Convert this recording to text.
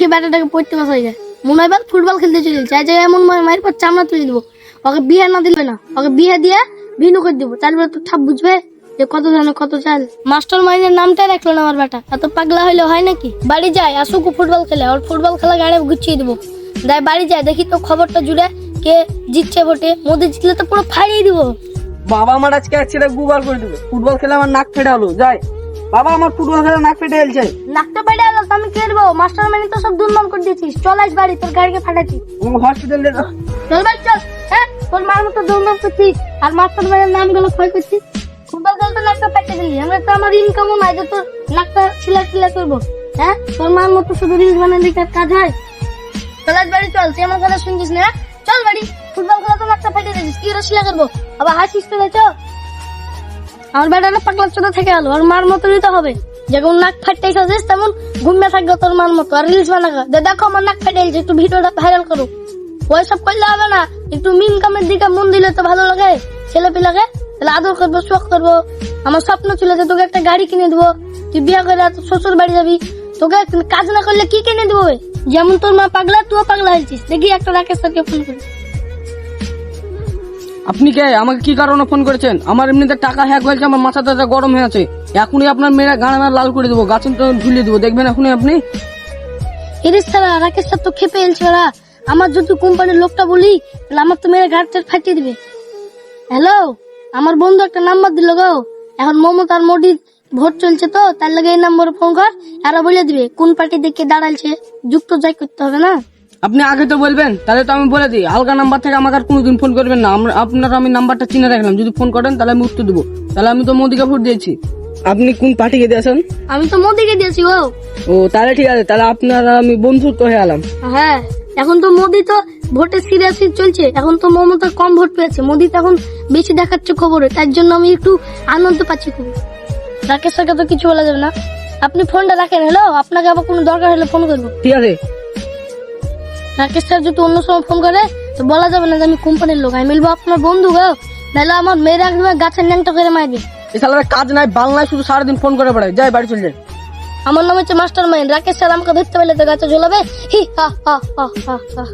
দেখি ব্যাটাটাকে পড়তে বসাই যায়, মনে হয় এবার ফুটবল খেলতে চলে চাই যে এমন মায়ের পর চামড়া তুলে দিব। ওকে বিয়ে না দিলে না, ওকে বিয়ে দিয়ে ভিন্ন করে দিব, তারপরে তো ঠাপ বুঝবে যে কত জানে কত চাল। মাস্টার মাইন্ডের নামটাই রাখলো না আমার বেটা, এত পাগলা হইলে হয় নাকি? বাড়ি যায় আসুক ফুটবল খেলে, ওর ফুটবল খেলা গাড়ি গুছিয়ে দিব। দেয় বাড়ি যায় দেখি তো খবরটা জুড়ে কে জিতছে ভোটে। মোদি জিতলে তো পুরো ফাড়িয়ে দিব। বাবা আমার আজকে ছেলে গুবার করে দেবে, ফুটবল খেলে আমার নাক ফেটে হলো। যাই বাবা, আমার ফুটবল খেলে নাক ফেটে গেছে। নাকটা পেটে এলো তো আমি কি করবো? মাস্টার মাইন্ড তো সব দুর্নাম করে দিয়েছিস। চল আজ বাড়ি, তোর গাড়িকে ফাটাচ্ছি। হসপিটালে চল ভাই চল। হ্যাঁ তোর মার মতো দুর্নাম করছিস আর মাস্টার মাইন্ডের নামগুলো ক্ষয় করছিস। ফুটবল খেলতে নাকটা পেটে দিলি, আমরা তো আমার ইনকামও নাই যে তোর নাকটা ছিলা ছিলা করবো। হ্যাঁ তোর মার মতো শুধু রিলস বানালে কাজ হয়? চল আজ বাড়ি চল, তুই আমার কথা শুনছিস না? চল বাড়ি, ফুটবল খেলা তো নাকটা পেটে দিয়েছিস, কি রসিলা করবো? আবার হাসিস তো চ। আমার বেটাটা পাগলা চোদা থেকে গেল, আর মার মতো নিতে হবে। যেমন নাক ফাটতে এসেছিস তেমন ঘুমিয়ে থাকবে তোর মার মতো, আর রিলস বানাগা যে দেখো আমার নাক ফাটে গেছে, একটু ভিডিওটা ভাইরাল করো। ওইসব করলে হবে না, একটু ইনকামের দিকে মন দিলে তো ভালো লাগে। ছেলে পিলাকে তাহলে আদর করবো, শখ করবো। আমার স্বপ্ন ছিল যে তোকে একটা গাড়ি কিনে দেবো, তুই বিয়ে করে তোর শ্বশুর বাড়ি যাবি। তোকে কাজ না করলে কি কিনে দেবো? যেমন তোর মা পাগলা, তুইও পাগলা হয়েছিস। দেখি একটা রাকেশ স্যারকে ফোন করি। আপনি কে? আমাকে কি কারণে ফোন করেছেন? আমার এমনিতে টাকা হ্যাক হয়েছে, আমার মাথাটা গরম হয়ে আছে। এখনই আপনার মেয়েরা গানা লাল করে দেবো, গাছের তো ঝুলিয়ে দেবো, দেখবেন এখনই আপনি। এরিস ছাড়া রাকেশ স্যার তো খেপে এলছে। ওরা আমার যদি কোম্পানির লোকটা বলি তাহলে আমার তো মেয়েরা ঘাট ফাটিয়ে দিবে। হ্যালো, আমার বন্ধু একটা নাম্বার দিল গো, এখন মমতার মোদির ভোট চলছে তো তার লাগে এই নাম্বারে ফোন কর, এরা বলে দিবে কোন পার্টি দেখে দাঁড়ালছে। যুক্ত যাই করতে হবে না? আপনি আগে তো বলবেন, তাহলে তো আমি বলে দিই। আলগা নাম্বার থেকে আমাকে আর কোনোদিন ফোন করবেন না। আপনার আমি নাম্বারটা চিনে রাখলাম, যদি ফোন করেন তাহলে আমি উত্তর দেবো। তাহলে আমি তো মোদিকে ভোট দিয়েছি। আপনি কোন পার্টিকে দিয়েছেন? আমি তো মোদিকে দিয়েছি গো। ও তাহলে ঠিক আছে, তাহলে আপনারা আমি বন্ধুত্ব হয়ে এলাম। হ্যাঁ, এখন তো মোদি তো ভোটে সিরিয়াসলি চলছে, এখন তো মমতা কম ভোট পেয়েছে, মোদি তো এখন বেশি দেখাচ্ছে খবরে, তার জন্য আমি একটু আনন্দ পাচ্ছি খুব। রাকেশ স্যারকে তো কিছু বলা যাবে না, আপনি ফোনটা রাখেন। হ্যালো, আপনাকে আবার কোনো দরকার হলে ফোন করবো। ঠিক আছে। রাকেশ স্যার যদি অন্য সময় ফোন করে তো বলা যাবে না যে আমি কোম্পানির লোক, আমি মিলবো আপনার বন্ধু গো। নাহলে আমার মেয়েরা একদম গাছের ন্যাংটা করে মারবে। এছাড়া কাজ নাই বাল নাই, শুধু সারাদিন ফোন করে বেড়ায়। যাই বাড়ি চলে যাই। আমার নাম হচ্ছে মাস্টার মাইন্ড। রাকেশ স্যার আমাকে ধরতে পারলে তো গাছে ঝোলাবে। হি হা হা হা হা।